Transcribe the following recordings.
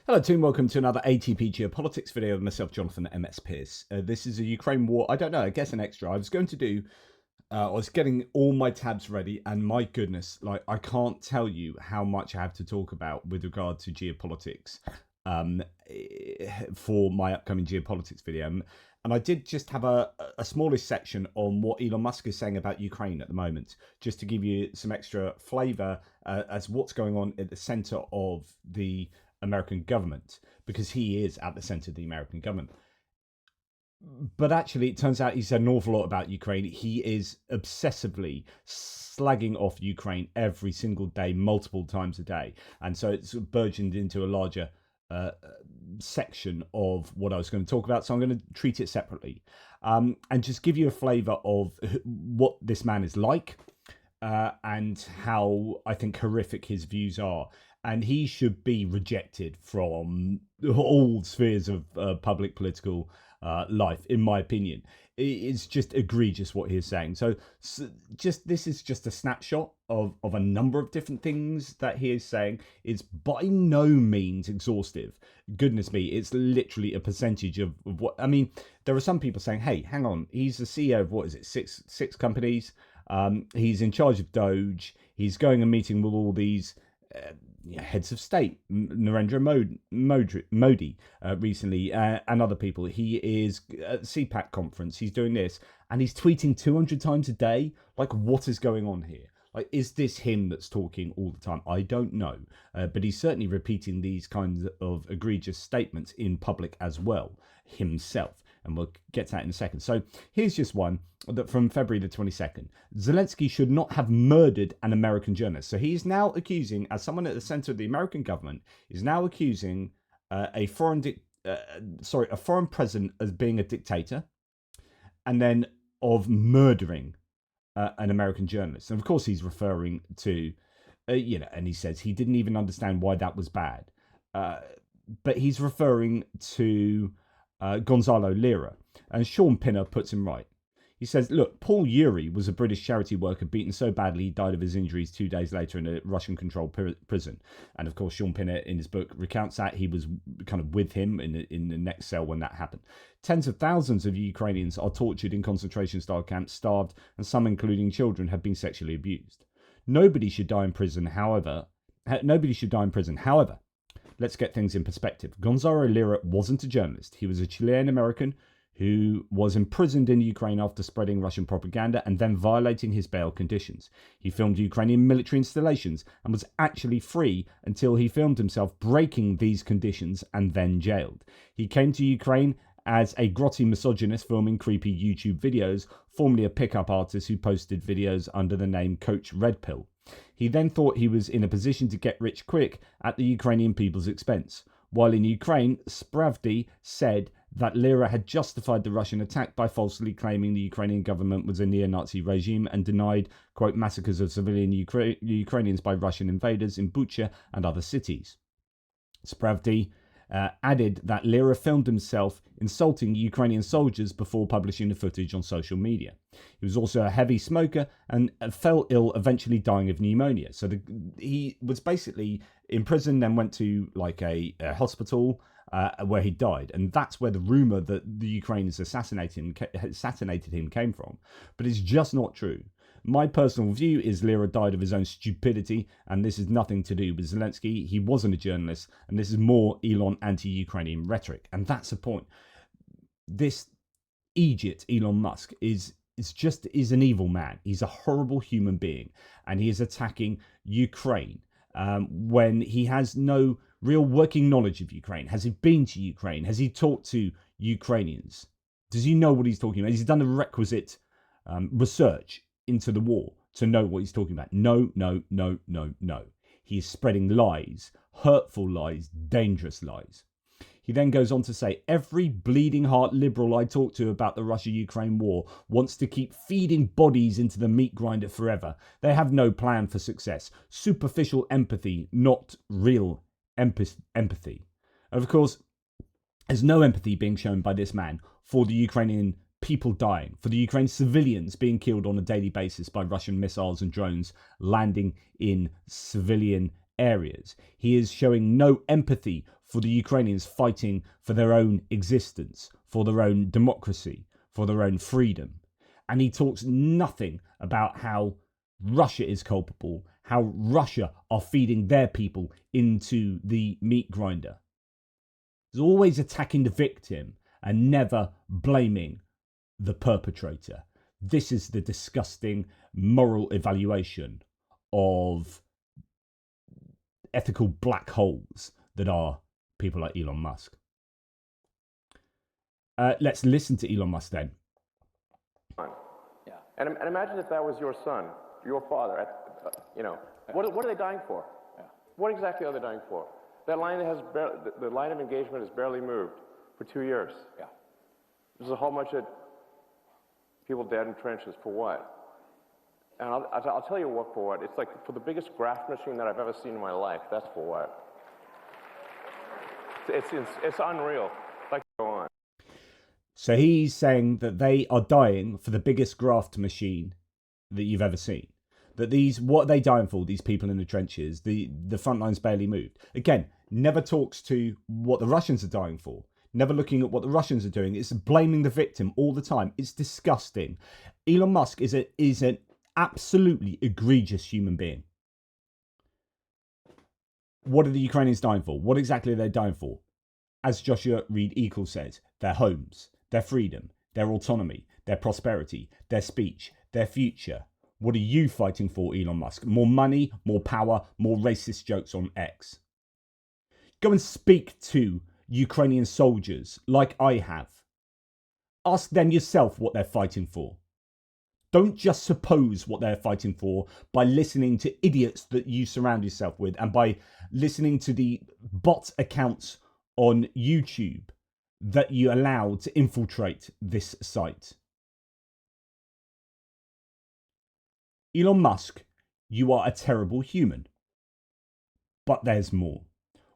Hello team, welcome to another ATP Geopolitics video with myself, Jonathan MS Pearce. This is a Ukraine war, I don't know, I guess an extra. I was going to do, I was getting all my tabs ready and my goodness, like I can't tell you how much I have to talk about with regard to geopolitics for my upcoming geopolitics video. And I did just have a smallish section on what Elon Musk is saying about Ukraine at the moment, just to give you some extra flavour as what's going on at the centre of the American government, because he is at the centre of the American government. But actually, it turns out he said an awful lot about Ukraine. He is obsessively slagging off Ukraine every single day, multiple times a day. And so it's burgeoned into a larger section of what I was going to talk about. So I'm going to treat it separately and just give you a flavour of what this man is like and how I think horrific his views are. And he should be rejected from all spheres of public political life, in my opinion. It's just egregious what he is saying. So this is just a snapshot of a number of different things that he is saying. It's by no means exhaustive. Goodness me, it's literally a percentage of what... I mean, there are some people saying, hey, hang on, he's the CEO of, what is it, six companies. He's in charge of Doge. He's going and meeting with all these... heads of state, Narendra Modi recently, and other people. He is at the CPAC conference. He's doing this, and he's tweeting 200 times a day. Like, what is going on here? Like, is this him that's talking all the time? I don't know, but he's certainly repeating these kinds of egregious statements in public as well himself. And we'll get to that in a second. So here's just one that from February the 22nd. Zelensky should not have murdered an American journalist. So he's now accusing, as someone at the center of the American government, is now accusing a foreign president as being a dictator, and then of murdering an American journalist. And of course, he's referring to, and he says he didn't even understand why that was bad. But he's referring to Gonzalo Lira, and Sean Pinner puts him right. He says, look, Paul Yuri was a British charity worker beaten so badly he died of his injuries 2 days later in a Russian-controlled prison. And of course, Sean Pinner in his book recounts that. He was kind of with him in the next cell when that happened. Tens of thousands of Ukrainians are tortured in concentration-style camps, starved, and some, including children, have been sexually abused. Nobody should die in prison, however. Let's get things in perspective. Gonzalo Lira wasn't a journalist. He was a Chilean-American who was imprisoned in Ukraine after spreading Russian propaganda and then violating his bail conditions. He filmed Ukrainian military installations and was actually free until he filmed himself breaking these conditions and then jailed. He came to Ukraine as a grotty misogynist filming creepy YouTube videos, formerly a pickup artist who posted videos under the name Coach Red Pill. He then thought he was in a position to get rich quick at the Ukrainian people's expense. While in Ukraine, Spravdy said that Lira had justified the Russian attack by falsely claiming the Ukrainian government was a neo-Nazi regime and denied, quote, massacres of civilian Ukrainians by Russian invaders in Bucha and other cities. Spravdy added that Lira filmed himself insulting Ukrainian soldiers before publishing the footage on social media. He was also a heavy smoker and fell ill, eventually dying of pneumonia. So he was basically in prison, then went to like a hospital where he died. And that's where the rumor that the Ukrainians assassinated him came from. But it's just not true. My personal view is Lira died of his own stupidity, and this is nothing to do with Zelensky. He wasn't a journalist, and this is more Elon anti-Ukrainian rhetoric. And that's the point. This Egypt, Elon Musk, is an evil man. He's a horrible human being, and he is attacking Ukraine when he has no real working knowledge of Ukraine. Has he been to Ukraine? Has he talked to Ukrainians? Does he know what he's talking about? Has he done the requisite research into the war to know what he's talking about? No. He is spreading lies, hurtful lies, dangerous lies. He then goes on to say, every bleeding heart liberal I talk to about the Russia-Ukraine war wants to keep feeding bodies into the meat grinder forever. They have no plan for success. Superficial empathy, not real empathy. Of course, there's no empathy being shown by this man for the Ukrainian people dying, for the Ukraine civilians being killed on a daily basis by Russian missiles and drones landing in civilian areas. He is showing no empathy for the Ukrainians fighting for their own existence, for their own democracy, for their own freedom. And he talks nothing about how Russia is culpable, how Russia are feeding their people into the meat grinder. He's always attacking the victim and never blaming the perpetrator. This is the disgusting moral evaluation of ethical black holes that are people like Elon Musk. Let's listen to Elon Musk then. Yeah. And imagine if that was your son, your father. What are they dying for? Yeah. What exactly are they dying for? That line the line of engagement has barely moved for 2 years. Yeah. There's a whole bunch of people dead in trenches for what? And I'll tell you what for what. It's like for the biggest graft machine that I've ever seen in my life. That's for what. It's unreal. Like, go on. So he's saying that they are dying for the biggest graft machine that you've ever seen. That what are they dying for, these people in the trenches? The front line's barely moved. Again, never talks to what the Russians are dying for. Never looking at what the Russians are doing. It's blaming the victim all the time. It's disgusting. Elon Musk is an absolutely egregious human being. What are the Ukrainians dying for? What exactly are they dying for? As Joshua Reed Eagle says, their homes, their freedom, their autonomy, their prosperity, their speech, their future. What are you fighting for, Elon Musk? More money, more power, more racist jokes on X. Go and speak to Ukrainian soldiers like I have. Ask them yourself what they're fighting for. Don't just suppose what they're fighting for by listening to idiots that you surround yourself with and by listening to the bot accounts on YouTube that you allow to infiltrate this site. Elon Musk, you are a terrible human. But there's more.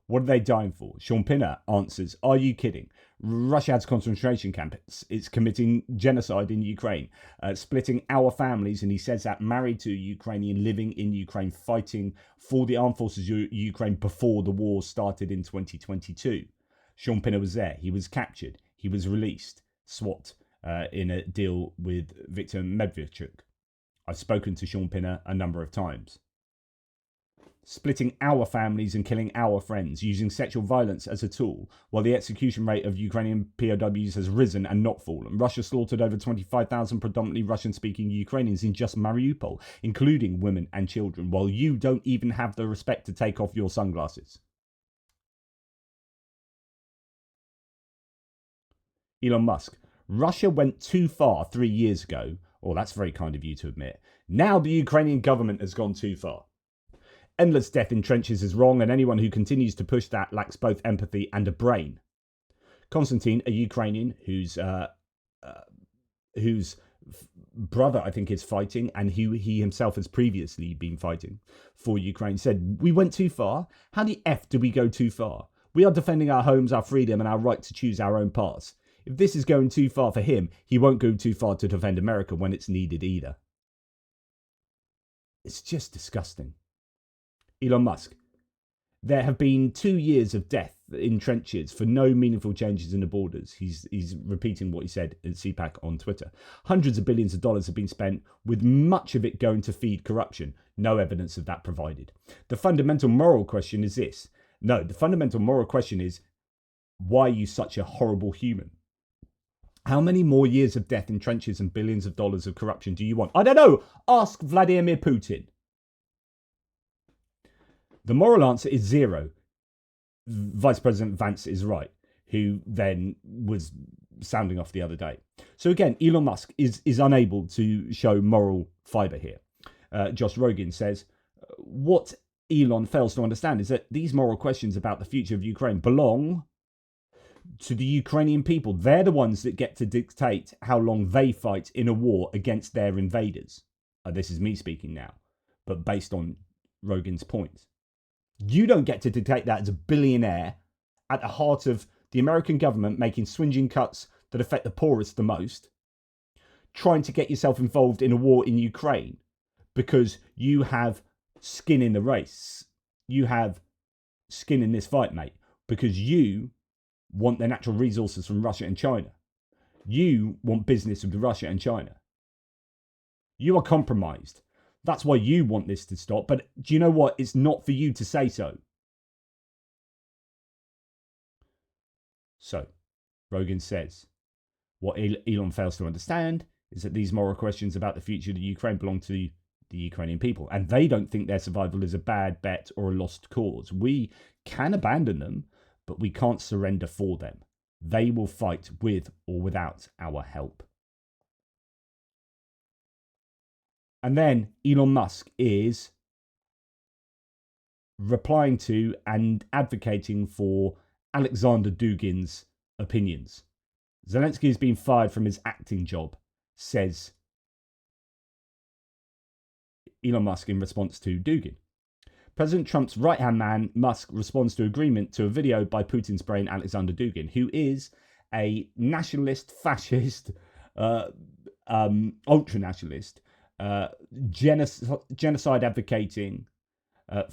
What are they dying for? Sean Pinner answers, are you kidding? Russia has concentration camps. It's committing genocide in Ukraine, splitting our families. And he says that married to a Ukrainian, living in Ukraine, fighting for the armed forces of Ukraine before the war started in 2022. Sean Pinner was there. He was captured. He was released, swapped in a deal with Viktor Medvedchuk. I've spoken to Sean Pinner a number of times. Splitting our families and killing our friends, using sexual violence as a tool, while the execution rate of Ukrainian POWs has risen and not fallen. Russia slaughtered over 25,000 predominantly Russian-speaking Ukrainians in just Mariupol, including women and children, while you don't even have the respect to take off your sunglasses. Elon Musk. Russia went too far 3 years ago. Oh, that's very kind of you to admit. Now the Ukrainian government has gone too far. Endless death in trenches is wrong, and anyone who continues to push that lacks both empathy and a brain. Konstantin, a Ukrainian whose brother, I think, is fighting, and he himself has previously been fighting for Ukraine, said, we went too far. How the F do we go too far? We are defending our homes, our freedom, and our right to choose our own paths. If this is going too far for him, he won't go too far to defend America when it's needed either. It's just disgusting. Elon Musk. There have been 2 years of death in trenches for no meaningful changes in the borders. He's repeating what he said in CPAC on Twitter. Hundreds of billions of dollars have been spent, with much of it going to feed corruption. No evidence of that provided. The fundamental moral question is this. No, the fundamental moral question is, why are you such a horrible human? How many more years of death in trenches and billions of dollars of corruption do you want? I don't know. Ask Vladimir Putin. The moral answer is zero. Vice President Vance is right, who then was sounding off the other day. So again, Elon Musk is unable to show moral fibre here. Josh Rogin says, what Elon fails to understand is that these moral questions about the future of Ukraine belong to the Ukrainian people. They're the ones that get to dictate how long they fight in a war against their invaders. This is me speaking now, but based on Rogin's points. You don't get to dictate that as a billionaire at the heart of the American government making swinging cuts that affect the poorest the most, trying to get yourself involved in a war in Ukraine because you have skin in the race. You have skin in this fight, mate. because you want the natural resources from Russia and China. You want business with Russia and China. You are compromised. That's why you want this to stop. But do you know what? It's not for you to say so. So, Rogan says, what Elon fails to understand is that these moral questions about the future of the Ukraine belong to the Ukrainian people. And they don't think their survival is a bad bet or a lost cause. We can abandon them, but we can't surrender for them. They will fight with or without our help. And then Elon Musk is replying to and advocating for Alexander Dugin's opinions. Zelensky has been fired from his acting job, says Elon Musk in response to Dugin. President Trump's right-hand man, Musk, responds to agreement to a video by Putin's brain, Alexander Dugin, who is a nationalist, fascist, ultra-nationalist, genocide advocating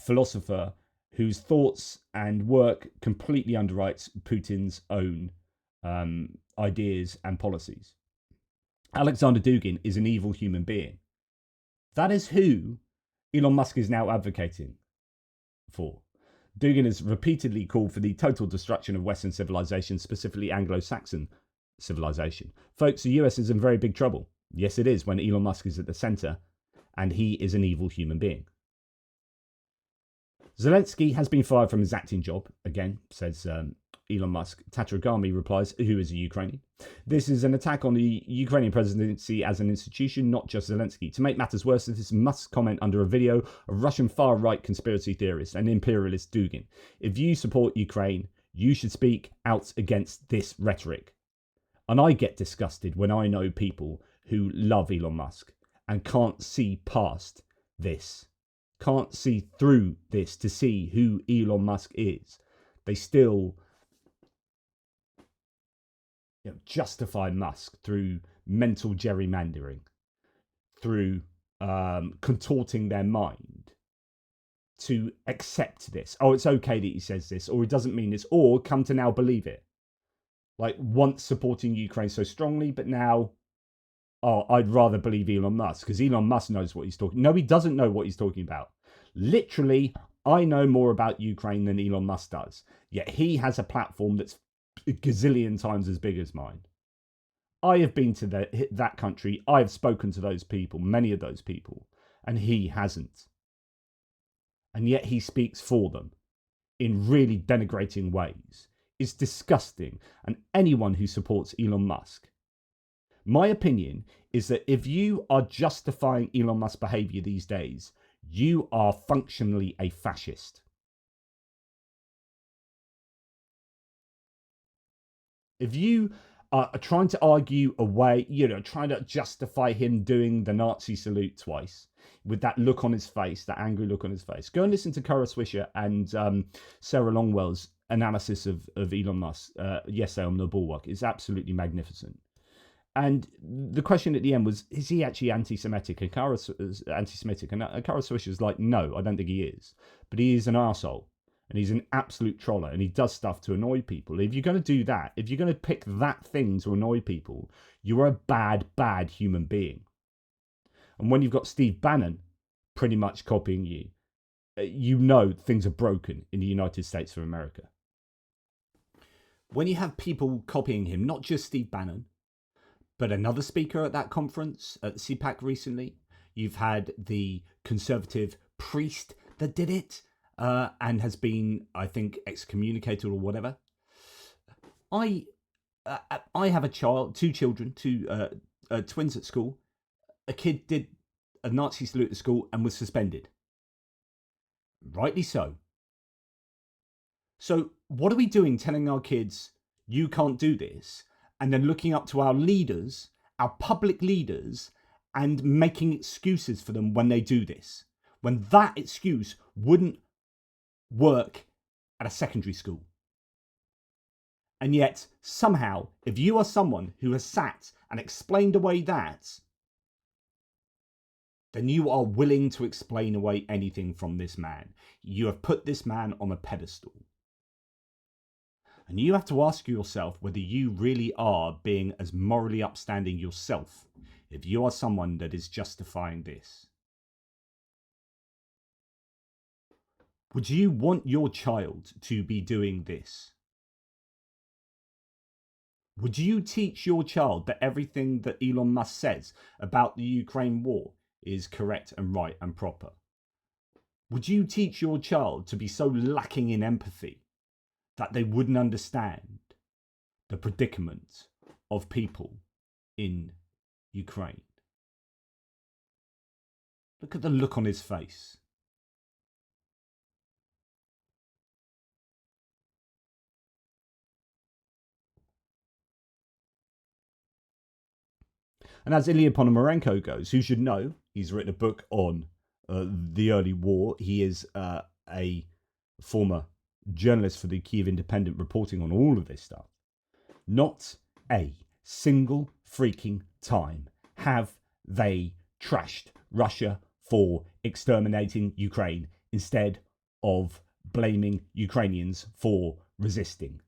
philosopher whose thoughts and work completely underwrites Putin's own ideas and policies. Alexander Dugin is an evil human being. That is who Elon Musk is now advocating for. Dugin has repeatedly called for the total destruction of Western civilization, specifically Anglo-Saxon civilization. Folks, the US is in very big trouble. Yes, it is, when Elon Musk is at the center, and he is an evil human being. Zelensky has been fired from his acting job, again, says Elon Musk. Tatargami replies, who is a Ukrainian. This is an attack on the Ukrainian presidency as an institution, not just Zelensky. To make matters worse, this is Musk's comment under a video of Russian far-right conspiracy theorist and imperialist Dugin. If you support Ukraine, you should speak out against this rhetoric. And I get disgusted when I know people who love Elon Musk and can't see past this, can't see through this to see who Elon Musk is. They still justify Musk through mental gerrymandering, through contorting their mind to accept this. Oh, it's okay that he says this, or he doesn't mean this, or come to now believe it. Like once supporting Ukraine so strongly, but now, oh, I'd rather believe Elon Musk because Elon Musk knows what he's talking. No, he doesn't know what he's talking about. Literally, I know more about Ukraine than Elon Musk does. Yet he has a platform that's a gazillion times as big as mine. I have been to that country. I have spoken to those people, many of those people, and he hasn't. And yet he speaks for them in really denigrating ways. It's disgusting. And anyone who supports Elon Musk, my opinion is that if you are justifying Elon Musk's behavior these days, you are functionally a fascist. If you are trying to argue away, trying to justify him doing the Nazi salute twice with that look on his face, that angry look on his face, go and listen to Kara Swisher and Sarah Longwell's analysis of Elon Musk yesterday on The Bulwark. It's absolutely magnificent. And the question at the end was, is he actually anti-Semitic? And Kara's anti-Semitic. And Kara Swisher's like, no, I don't think he is. But he is an arsehole. And he's an absolute troller. And he does stuff to annoy people. If you're going to do that, if you're going to pick that thing to annoy people, you're a bad, bad human being. And when you've got Steve Bannon pretty much copying you, you know things are broken in the United States of America. When you have people copying him, not just Steve Bannon, but another speaker at that conference at CPAC recently, you've had the conservative priest that did it and has been, I think, excommunicated or whatever. I have a child, two children, twins at school. A kid did a Nazi salute at school and was suspended. Rightly so. So what are we doing telling our kids, you can't do this? And then looking up to our leaders, our public leaders, and making excuses for them when they do this. When that excuse wouldn't work at a secondary school. And yet, somehow, if you are someone who has sat and explained away that, then you are willing to explain away anything from this man. You have put this man on a pedestal. And you have to ask yourself whether you really are being as morally upstanding yourself if you are someone that is justifying this. Would you want your child to be doing this? Would you teach your child that everything that Elon Musk says about the Ukraine war is correct and right and proper? Would you teach your child to be so lacking in empathy that they wouldn't understand the predicament of people in Ukraine? Look at the look on his face. And as Ilya Ponomarenko goes, who should know, he's written a book on the early war. He is a former journalist for the Kyiv Independent, reporting on all of this stuff. Not a single freaking time have they trashed Russia for exterminating Ukraine instead of blaming Ukrainians for resisting.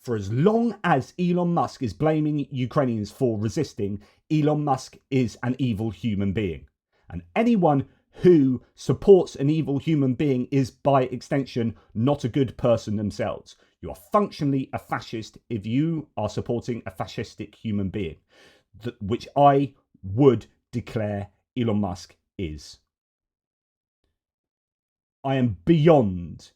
For as long as Elon Musk is blaming Ukrainians for resisting, Elon Musk is an evil human being. And anyone who supports an evil human being is, by extension, not a good person themselves. You are functionally a fascist if you are supporting a fascistic human being, which I would declare Elon Musk is. I am beyond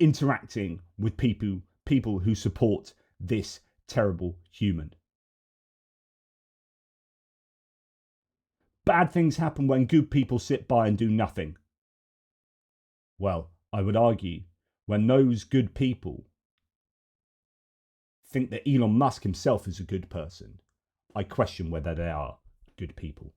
interacting with people who support this terrible human. Bad things happen when good people sit by and do nothing. Well, I would argue when those good people think that Elon Musk himself is a good person, I question whether they are good people.